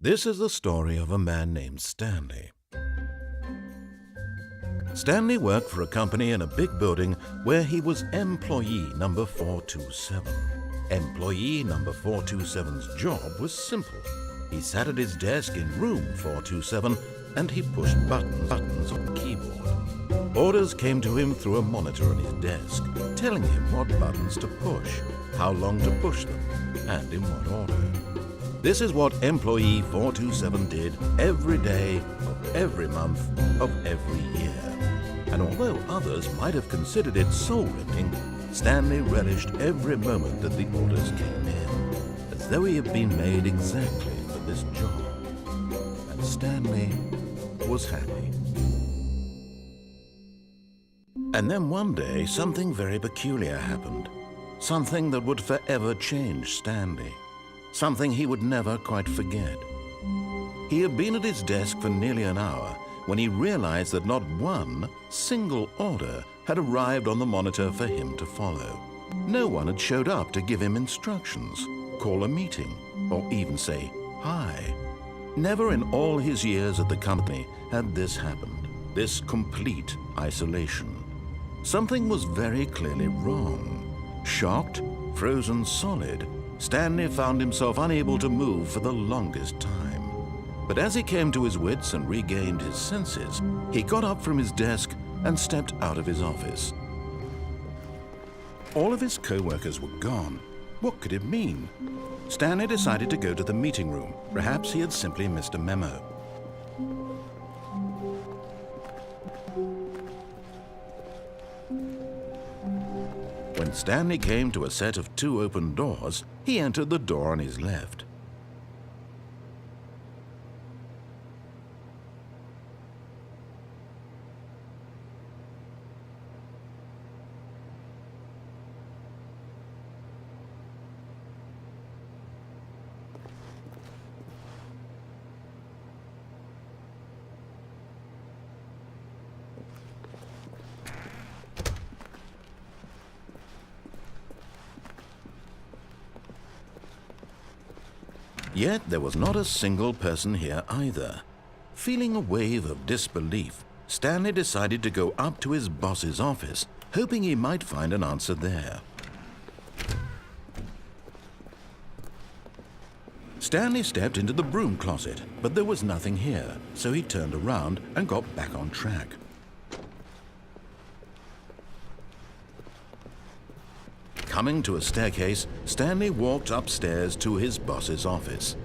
This is the story of a man named Stanley. Stanley worked for a company in a big building where he was employee number 427. Employee number 427's job was simple. He sat at his desk in room 427 and he pushed buttons on the keyboard. Orders came to him through a monitor on his desk, telling him what buttons to push, how long to push them, and in what order. This is what employee 427 did every day of every month of every year. And although others might have considered it soul-lifting, Stanley relished every moment that the orders came in, as though he had been made exactly for this job. And Stanley was happy. And then one day, something very peculiar happened. Something that would forever change Stanley. Something he would never quite forget. He had been at his desk for nearly an hour when he realized that not one single order had arrived on the monitor for him to follow. No one had showed up to give him instructions, call a meeting, or even say hi. Never in all his years at the company had this happened, this complete isolation. Something was very clearly wrong. Shocked, frozen solid, Stanley found himself unable to move for the longest time. But as he came to his wits and regained his senses, he got up from his desk and stepped out of his office. All of his co-workers were gone. What could it mean? Stanley decided to go to the meeting room. Perhaps he had simply missed a memo. When Stanley came to a set of 2 open doors, he entered the door on his left. Yet there was not a single person here either. Feeling a wave of disbelief, Stanley decided to go up to his boss's office, hoping he might find an answer there. Stanley stepped into the broom closet, but there was nothing here, so he turned around and got back on track. Coming to a staircase, Stanley walked upstairs to his boss's office.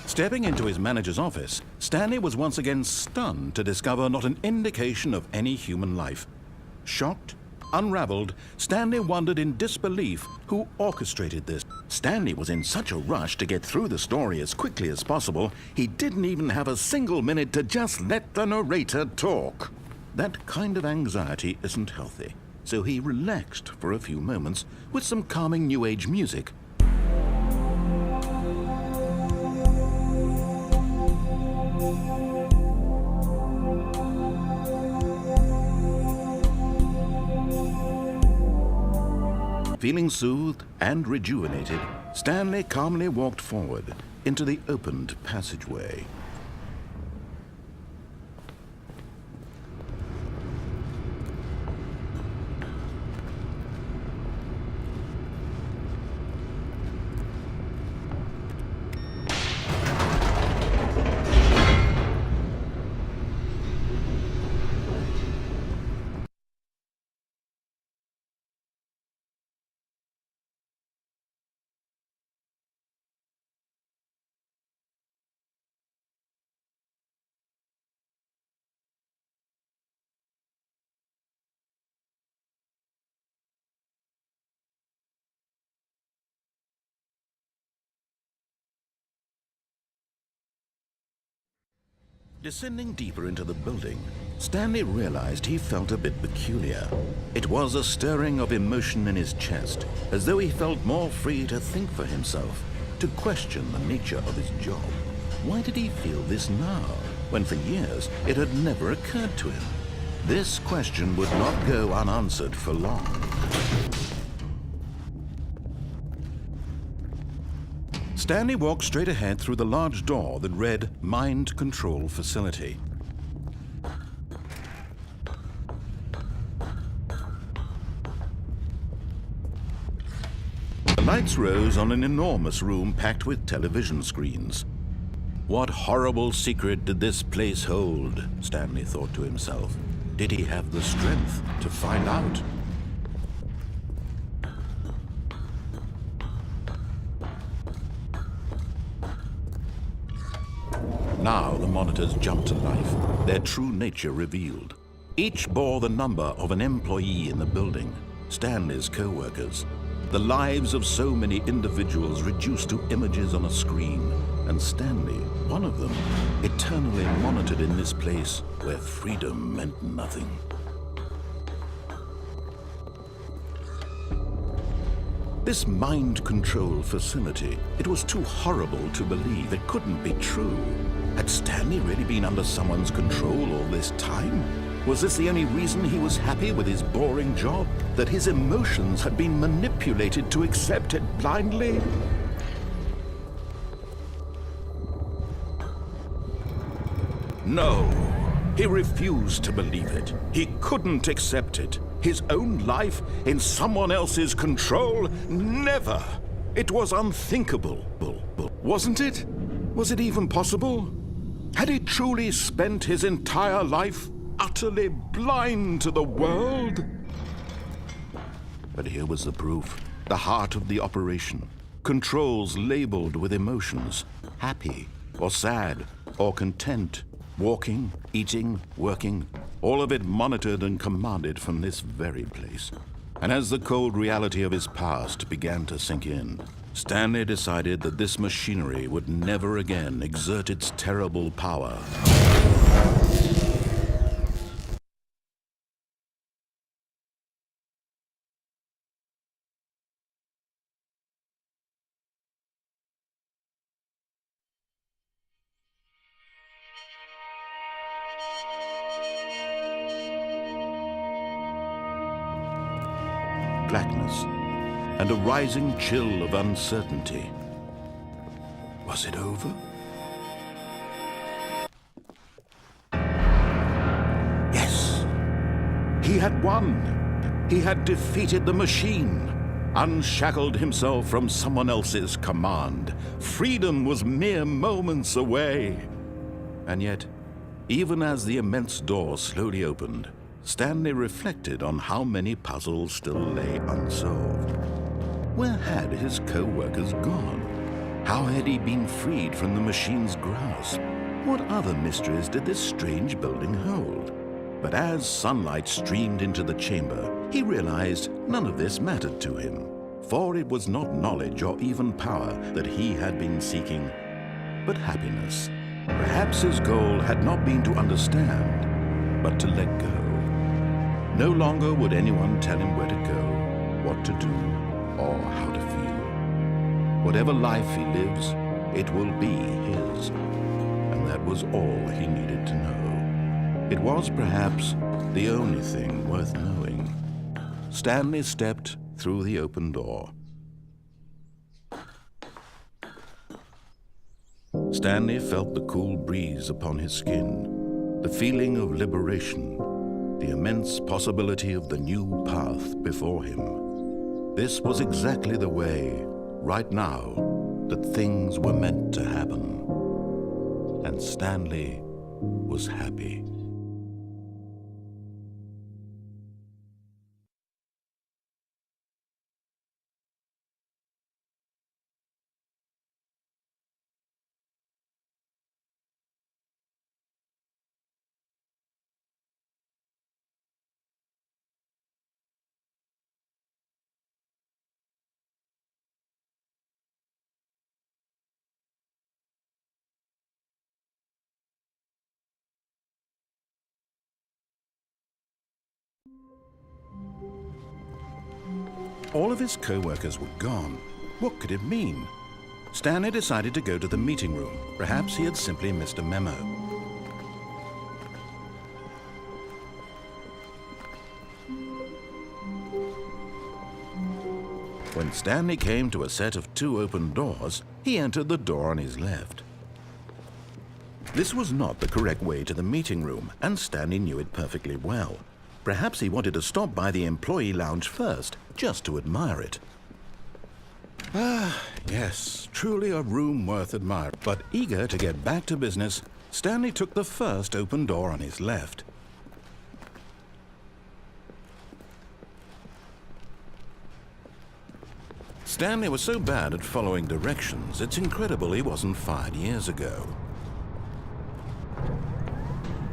Stepping into his manager's office, Stanley was once again stunned to discover not an indication of any human life. Shocked, unraveled, Stanley wondered in disbelief who orchestrated this. Stanley was in such a rush to get through the story as quickly as possible, he didn't even have a single minute to just let the narrator talk. That kind of anxiety isn't healthy, so he relaxed for a few moments with some calming New Age music. Feeling soothed and rejuvenated, Stanley calmly walked forward into the opened passageway. Descending deeper into the building, Stanley realized he felt a bit peculiar. It was a stirring of emotion in his chest, as though he felt more free to think for himself, to question the nature of his job. Why did he feel this now, when for years it had never occurred to him? This question would not go unanswered for long. Stanley walked straight ahead through the large door that read Mind Control Facility. The lights rose on an enormous room packed with television screens. What horrible secret did this place hold? Stanley thought to himself. Did he have the strength to find out? Now the monitors jumped to life, their true nature revealed. Each bore the number of an employee in the building, Stanley's co-workers. The lives of so many individuals reduced to images on a screen, and Stanley, one of them, eternally monitored in this place where freedom meant nothing. This mind control facility, it was too horrible to believe. It couldn't be true. Had Stanley really been under someone's control all this time? Was this the only reason he was happy with his boring job? That his emotions had been manipulated to accept it blindly? No, he refused to believe it. He couldn't accept it. His own life in someone else's control? Never! It was unthinkable, wasn't it? Was it even possible? Had he truly spent his entire life utterly blind to the world? But here was the proof, the heart of the operation. Controls labeled with emotions, happy or sad or content, walking, eating, working, all of it monitored and commanded from this very place. And as the cold reality of his past began to sink in, Stanley decided that this machinery would never again exert its terrible power. Blackness, and a rising chill of uncertainty. Was it over? Yes! He had won! He had defeated the machine, unshackled himself from someone else's command. Freedom was mere moments away. And yet, even as the immense door slowly opened, Stanley reflected on how many puzzles still lay unsolved. Where had his co-workers gone? How had he been freed from the machine's grasp? What other mysteries did this strange building hold? But as sunlight streamed into the chamber, he realized none of this mattered to him, for it was not knowledge or even power that he had been seeking, but happiness. Perhaps his goal had not been to understand, but to let go. No longer would anyone tell him where to go, what to do, or how to feel. Whatever life he lives, it will be his. And that was all he needed to know. It was perhaps the only thing worth knowing. Stanley stepped through the open door. Stanley felt the cool breeze upon his skin, the feeling of liberation, the immense possibility of the new path before him. This was exactly the way, right now, that things were meant to happen. And Stanley was happy. All of his co-workers were gone. What could it mean? Stanley decided to go to the meeting room. Perhaps he had simply missed a memo. When Stanley came to a set of 2 open doors, he entered the door on his left. This was not the correct way to the meeting room, and Stanley knew it perfectly well. Perhaps he wanted to stop by the employee lounge first, just to admire it. Ah, yes, truly a room worth admiring. But eager to get back to business, Stanley took the first open door on his left. Stanley was so bad at following directions, it's incredible he wasn't fired years ago.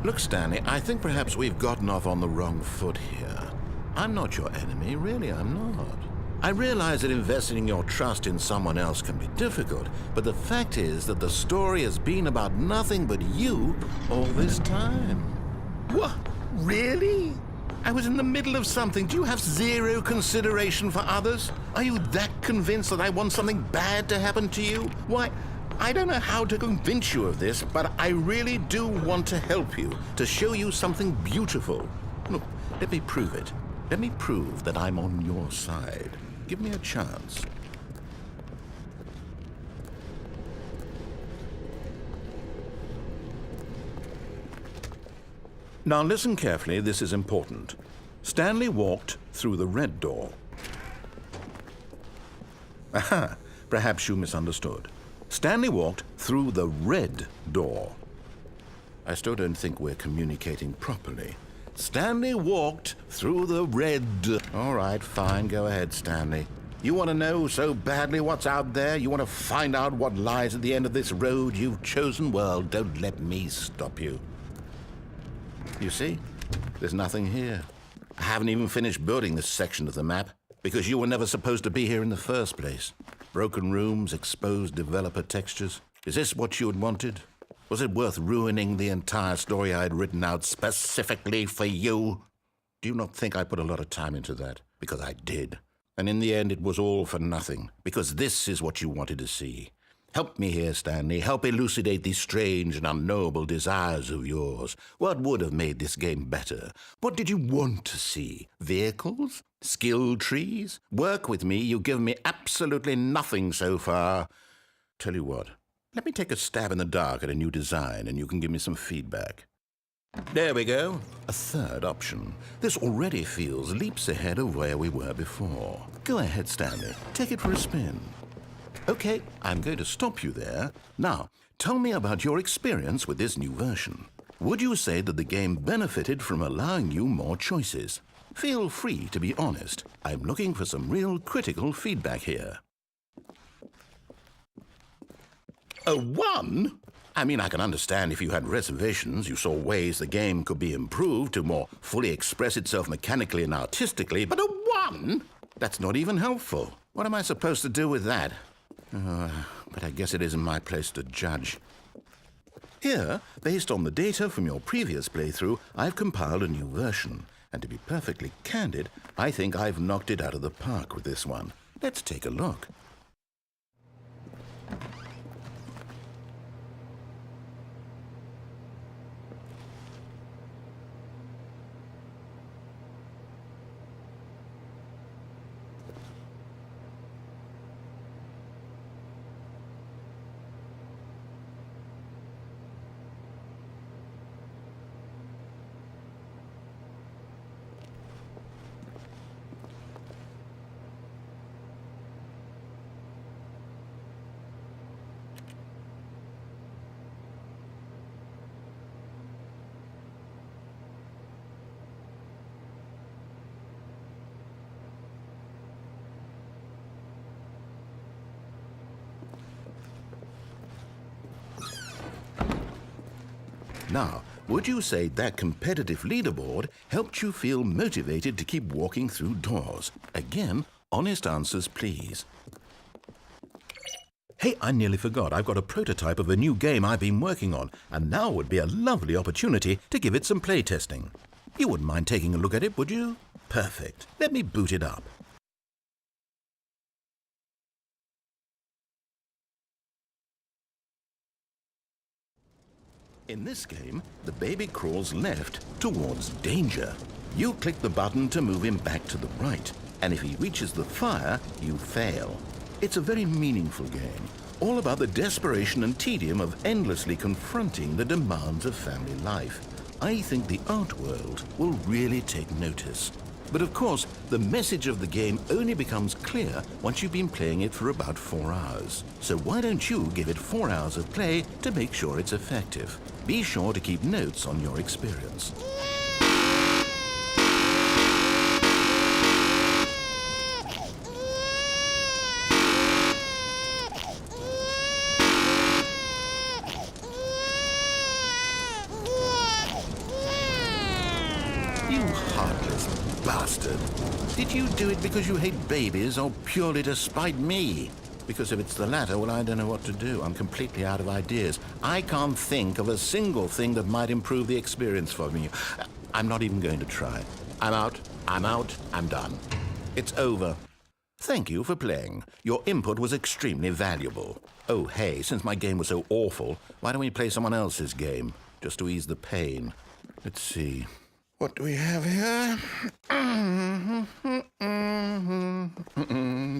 Look, Stanley, I think perhaps we've gotten off on the wrong foot here. I'm not your enemy, really, I'm not. I realize that investing your trust in someone else can be difficult, but the fact is that the story has been about nothing but you all this time. What? Really? I was in the middle of something. Do you have zero consideration for others? Are you that convinced that I want something bad to happen to you? Why, I don't know how to convince you of this, but I really do want to help you, to show you something beautiful. Look, let me prove it. Let me prove that I'm on your side. Give me a chance. Now listen carefully, this is important. Stanley walked through the red door. Aha, perhaps you misunderstood. Stanley walked through the red door. I still don't think we're communicating properly. Stanley walked through the red... All right, fine, go ahead, Stanley. You want to know so badly what's out there? You want to find out what lies at the end of this road you've chosen? Well, don't let me stop you. You see, there's nothing here. I haven't even finished building this section of the map, because you were never supposed to be here in the first place. Broken rooms, exposed developer textures. Is this what you had wanted? Was it worth ruining the entire story I had written out specifically for you? Do you not think I put a lot of time into that? Because I did. And in the end, it was all for nothing, because this is what you wanted to see. Help me here, Stanley. Help elucidate these strange and unknowable desires of yours. What would have made this game better? What did you want to see? Vehicles? Skill trees? Work with me. You've given me absolutely nothing so far. Tell you what, let me take a stab in the dark at a new design, and you can give me some feedback. There we go. A third option. This already feels leaps ahead of where we were before. Go ahead, Stanley. Take it for a spin. Okay, I'm going to stop you there. Now, tell me about your experience with this new version. Would you say that the game benefited from allowing you more choices? Feel free to be honest. I'm looking for some real critical feedback here. A 1? I mean, I can understand if you had reservations, you saw ways the game could be improved to more fully express itself mechanically and artistically, but a 1? That's not even helpful. What am I supposed to do with that? But I guess it isn't my place to judge. Here, based on the data from your previous playthrough, I've compiled a new version. And to be perfectly candid, I think I've knocked it out of the park with this one. Let's take a look. Now, would you say that competitive leaderboard helped you feel motivated to keep walking through doors? Again, honest answers, please. Hey, I nearly forgot. I've got a prototype of a new game I've been working on, and now would be a lovely opportunity to give it some playtesting. You wouldn't mind taking a look at it, would you? Perfect. Let me boot it up. In this game, the baby crawls left towards danger. You click the button to move him back to the right, and if he reaches the fire, you fail. It's a very meaningful game, all about the desperation and tedium of endlessly confronting the demands of family life. I think the art world will really take notice. But of course, the message of the game only becomes clear once you've been playing it for about 4 hours. So why don't you give it 4 hours of play to make sure it's effective? Be sure to keep notes on your experience. You heartless bastard. Did you do it because you hate babies or purely to spite me? Because if it's the latter, well, I don't know what to do. I'm completely out of ideas. I can't think of a single thing that might improve the experience for me. I'm not even going to try. I'm out, I'm done. It's over. Thank you for playing. Your input was extremely valuable. Oh, hey, since my game was so awful, why don't we play someone else's game, just to ease the pain? Let's see. What do we have here?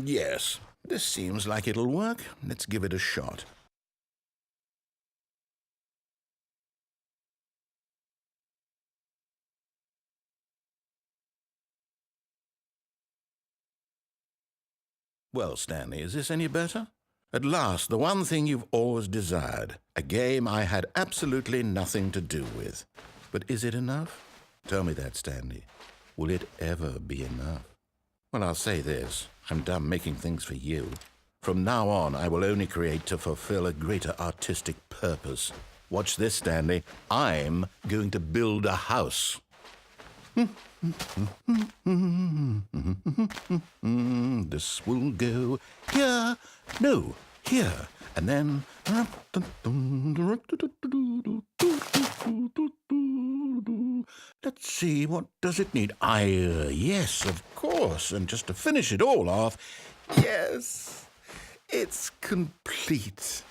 Yes, this seems like it'll work. Let's give it a shot. Well, Stanley, is this any better? At last, the one thing you've always desired. A game I had absolutely nothing to do with. But is it enough? Tell me that, Stanley. Will it ever be enough? Well, I'll say this. I'm done making things for you. From now on, I will only create to fulfill a greater artistic purpose. Watch this, Stanley. I'm going to build a house. This will go here. No, here. And then... Let's see, what does it need? Yes, of course. And just to finish it all off, yes, it's complete.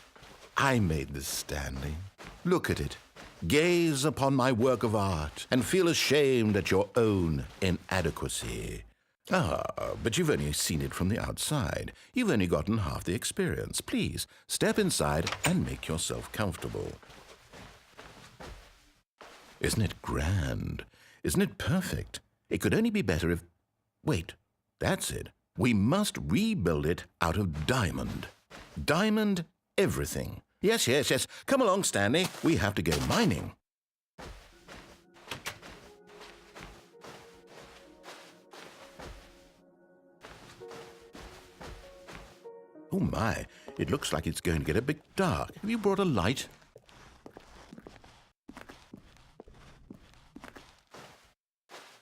I made this, Stanley. Look at it. Gaze upon my work of art and feel ashamed at your own inadequacy. But you've only seen it from the outside. You've only gotten half the experience. Please, step inside and make yourself comfortable. Isn't it grand? Isn't it perfect? It could only be better if... Wait, that's it. We must rebuild it out of diamond. Diamond everything. Yes. Come along, Stanley. We have to go mining. Oh my, it looks like it's going to get a bit dark. Have you brought a light?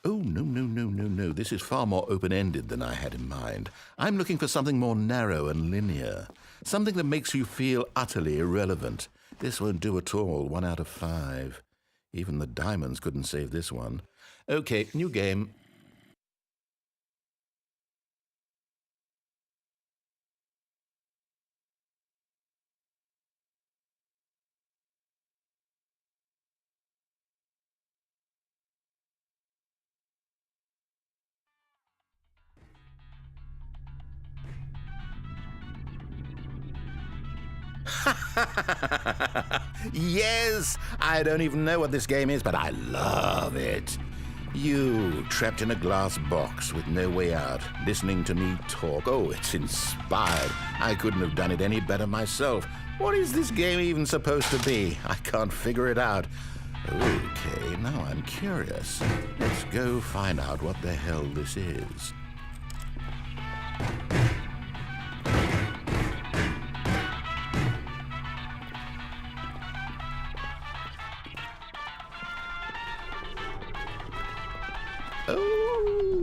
Oh, no. This is far more open-ended than I had in mind. I'm looking for something more narrow and linear. Something that makes you feel utterly irrelevant. This won't do at all. 1 out of 5. Even the diamonds couldn't save this one. Okay, new game. Yes! I don't even know what this game is, but I love it. You, trapped in a glass box with no way out, listening to me talk. Oh, it's inspired. I couldn't have done it any better myself. What is this game even supposed to be? I can't figure it out. Okay, now I'm curious. Let's go find out what the hell this is. Oh,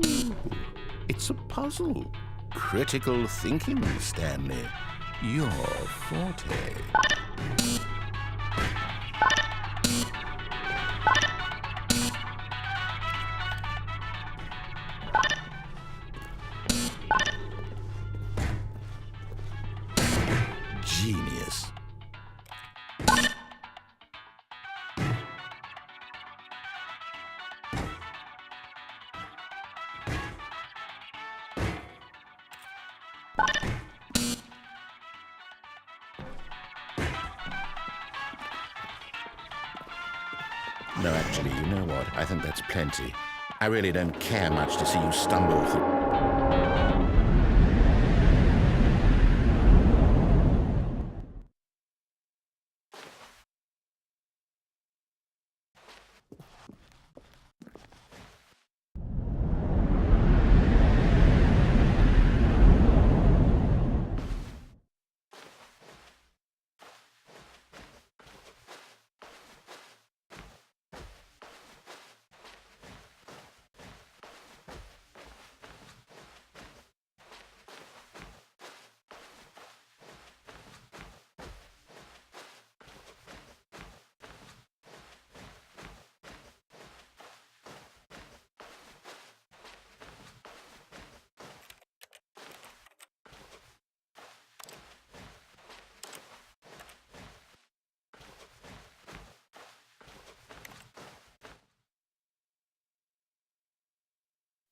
it's a puzzle. Critical thinking, Stanley. Your forte. Genius. I think that's plenty. I really don't care much to see you stumble through.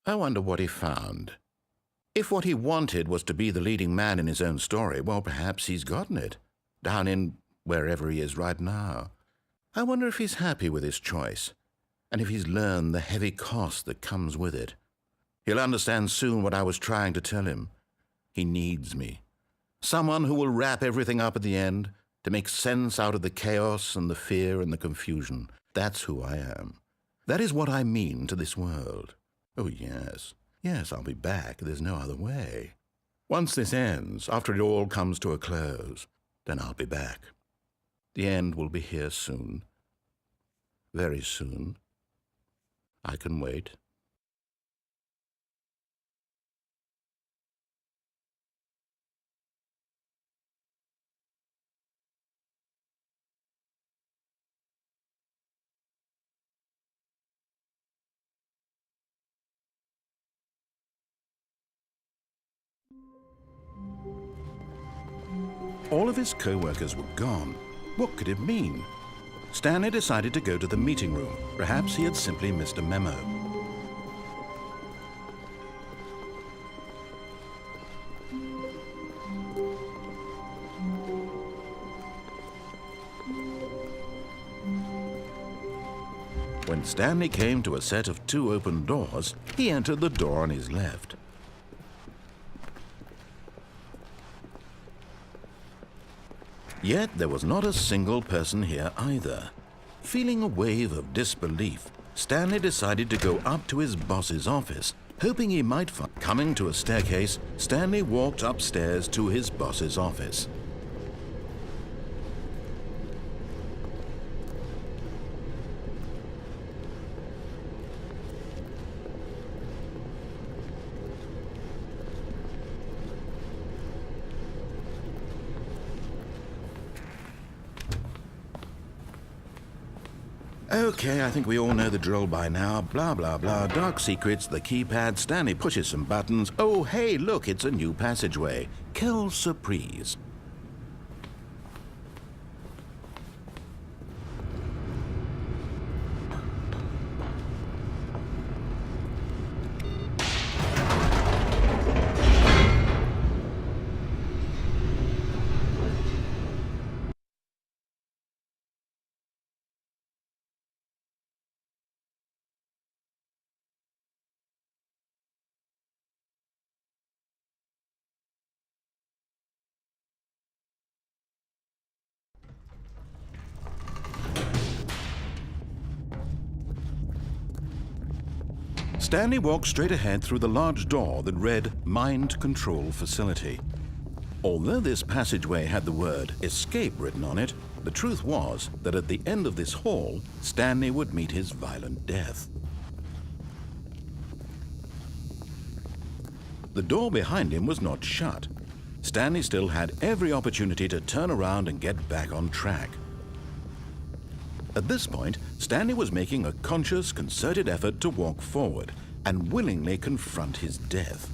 I wonder what he found. If what he wanted was to be the leading man in his own story, well, perhaps he's gotten it, down in wherever he is right now. I wonder if he's happy with his choice, and if he's learned the heavy cost that comes with it. He'll understand soon what I was trying to tell him. He needs me. Someone who will wrap everything up at the end, to make sense out of the chaos and the fear and the confusion. That's who I am. That is what I mean to this world. Oh, yes. Yes, I'll be back. There's no other way. Once this ends, after it all comes to a close, then I'll be back. The end will be here soon. Very soon. I can wait. All of his co-workers were gone. What could it mean? Stanley decided to go to the meeting room. Perhaps he had simply missed a memo. When Stanley came to a set of 2 open doors, he entered the door on his left. Yet there was not a single person here either. Feeling a wave of disbelief, Stanley decided to go up to his boss's office, hoping he might find. Coming to a staircase, Stanley walked upstairs to his boss's office. Okay, I think we all know the drill by now. Blah, blah, blah. Dark secrets, the keypad. Stanley pushes some buttons. Oh, hey, look, it's a new passageway. Quelle surprise. Stanley walked straight ahead through the large door that read Mind Control Facility. Although this passageway had the word escape written on it, the truth was that at the end of this hall, Stanley would meet his violent death. The door behind him was not shut. Stanley still had every opportunity to turn around and get back on track. At this point, Stanley was making a conscious, concerted effort to walk forward and willingly confront his death.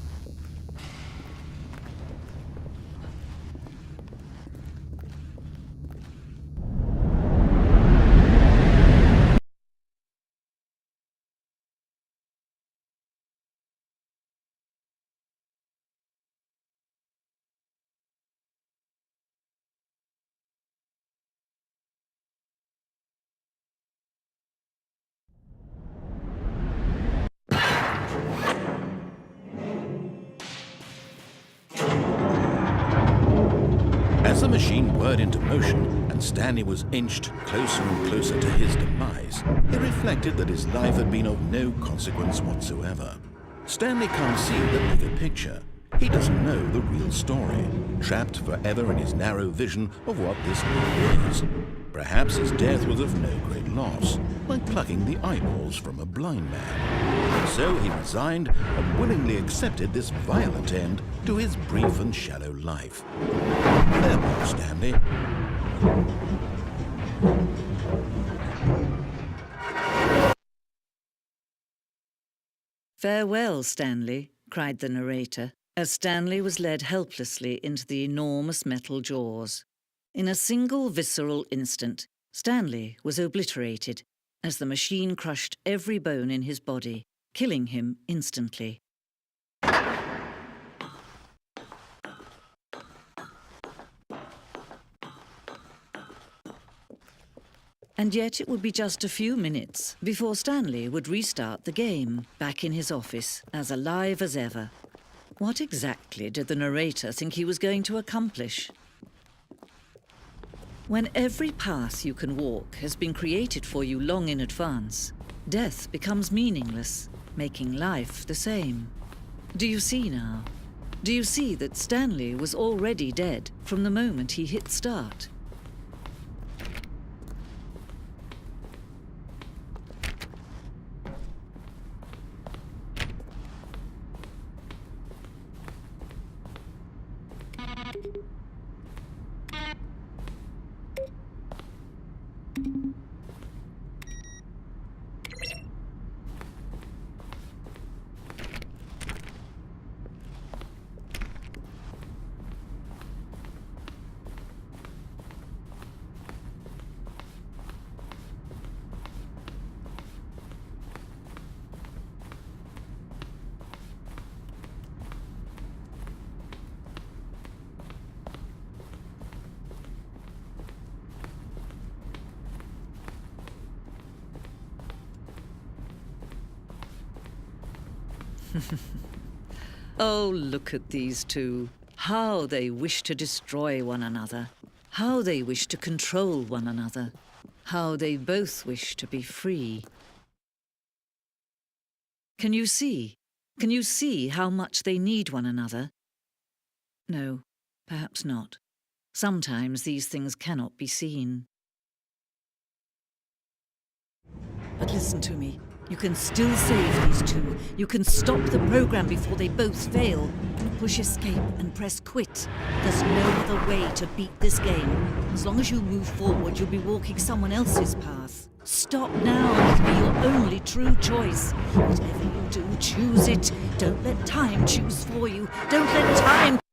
word into motion and Stanley was inched closer and closer to his demise, he reflected that his life had been of no consequence whatsoever. Stanley can't see the bigger picture. He doesn't know the real story, trapped forever in his narrow vision of what this world is. Perhaps his death was of no great loss, like plucking the eyeballs from a blind man. So he resigned and willingly accepted this violent end to his brief and shallow life. Farewell, Stanley. "Farewell, Stanley," cried the narrator, as Stanley was led helplessly into the enormous metal jaws. In a single visceral instant, Stanley was obliterated as the machine crushed every bone in his body, killing him instantly. And yet it would be just a few minutes before Stanley would restart the game, back in his office, as alive as ever. What exactly did the narrator think he was going to accomplish? When every path you can walk has been created for you long in advance, death becomes meaningless, making life the same. Do you see now? Do you see that Stanley was already dead from the moment he hit start? Oh, look at these two. How they wish to destroy one another. How they wish to control one another. How they both wish to be free. Can you see? Can you see how much they need one another? No, perhaps not. Sometimes these things cannot be seen. But listen to me. You can still save these two. You can stop the program before they both fail. Push escape and press quit. There's no other way to beat this game. As long as you move forward, you'll be walking someone else's path. Stop now and it'll be your only true choice. Whatever you do, choose it. Don't let time choose for you. Don't let time...